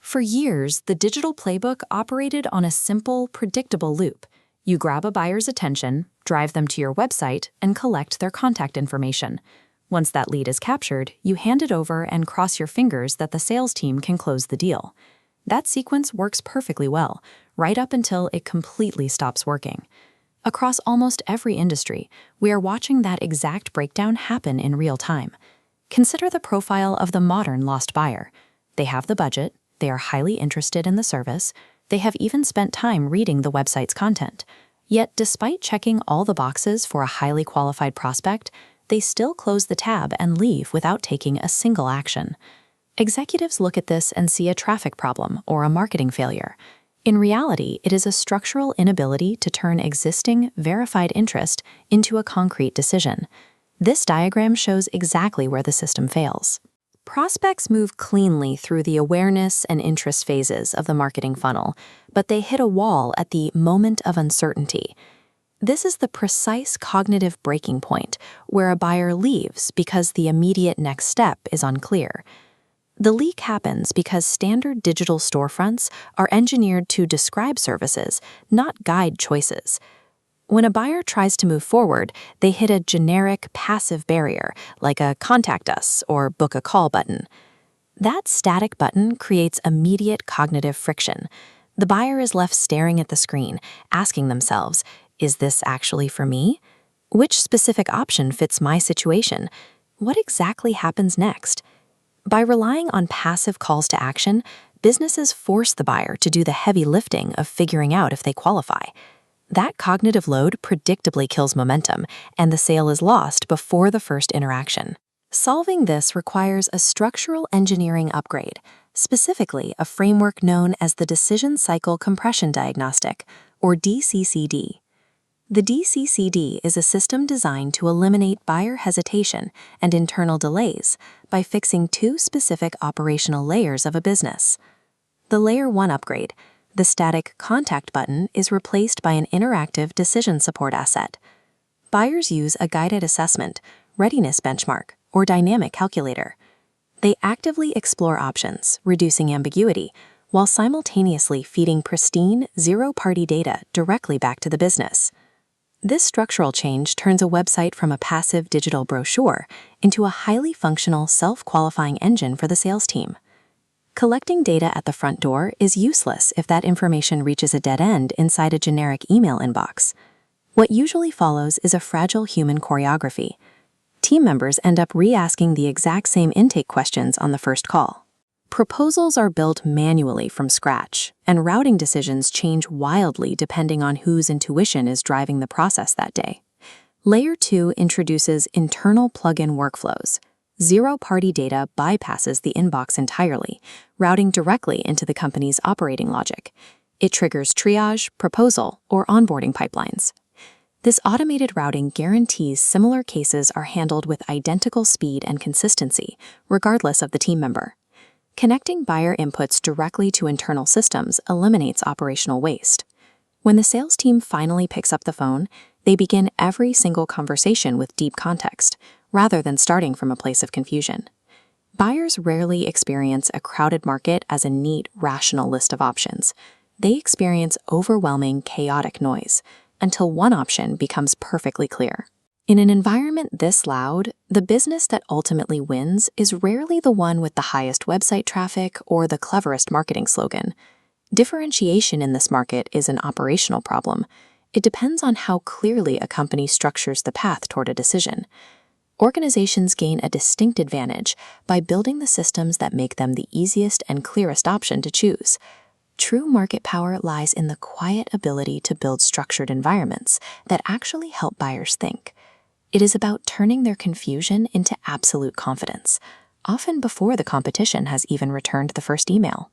For years, the digital playbook operated on a simple, predictable loop. You grab a buyer's attention, drive them to your website, and collect their contact information. Once that lead is captured, you hand it over and cross your fingers that the sales team can close the deal. That sequence works perfectly well, right up until it completely stops working. Across almost every industry, we are watching that exact breakdown happen in real time. Consider the profile of the modern lost buyer. They have the budget, they are highly interested in the service, they have even spent time reading the website's content. Yet, despite checking all the boxes for a highly qualified prospect, they still close the tab and leave without taking a single action. Executives look at this and see a traffic problem or a marketing failure. In reality, it is a structural inability to turn existing, verified interest into a concrete decision. This diagram shows exactly where the system fails. Prospects move cleanly through the awareness and interest phases of the marketing funnel, but they hit a wall at the moment of uncertainty. This is the precise cognitive breaking point where a buyer leaves because the immediate next step is unclear. The leak happens because standard digital storefronts are engineered to describe services, not guide choices. When a buyer tries to move forward, they hit a generic passive barrier, like a "contact us" or "book a call" button. That static button creates immediate cognitive friction. The buyer is left staring at the screen, asking themselves, "Is this actually for me? Which specific option fits my situation? What exactly happens next?" By relying on passive calls to action, businesses force the buyer to do the heavy lifting of figuring out if they qualify. That cognitive load predictably kills momentum, and the sale is lost before the first interaction. Solving this requires a structural engineering upgrade, specifically a framework known as the Decision Cycle Compression Diagnostic, or DCCD. The DCCD is a system designed to eliminate buyer hesitation and internal delays by fixing two specific operational layers of a business. The Layer 1 upgrade, the static contact button, is replaced by an interactive decision support asset. Buyers use a guided assessment, readiness benchmark, or dynamic calculator. They actively explore options, reducing ambiguity, while simultaneously feeding pristine, zero-party data directly back to the business. This structural change turns a website from a passive digital brochure into a highly functional, self-qualifying engine for the sales team. Collecting data at the front door is useless if that information reaches a dead end inside a generic email inbox. What usually follows is a fragile human choreography. Team members end up re-asking the exact same intake questions on the first call. Proposals are built manually from scratch, and routing decisions change wildly depending on whose intuition is driving the process that day. Layer 2 introduces internal plug-in workflows. Zero-party data bypasses the inbox entirely, routing directly into the company's operating logic. It triggers triage, proposal, or onboarding pipelines. This automated routing guarantees similar cases are handled with identical speed and consistency, regardless of the team member. Connecting buyer inputs directly to internal systems eliminates operational waste. When the sales team finally picks up the phone, they begin every single conversation with deep context, rather than starting from a place of confusion. Buyers rarely experience a crowded market as a neat, rational list of options. They experience overwhelming, chaotic noise, until one option becomes perfectly clear. In an environment this loud, the business that ultimately wins is rarely the one with the highest website traffic or the cleverest marketing slogan. Differentiation in this market is an operational problem. It depends on how clearly a company structures the path toward a decision. Organizations gain a distinct advantage by building the systems that make them the easiest and clearest option to choose. True market power lies in the quiet ability to build structured environments that actually help buyers think. It is about turning their confusion into absolute confidence, often before the competition has even returned the first email.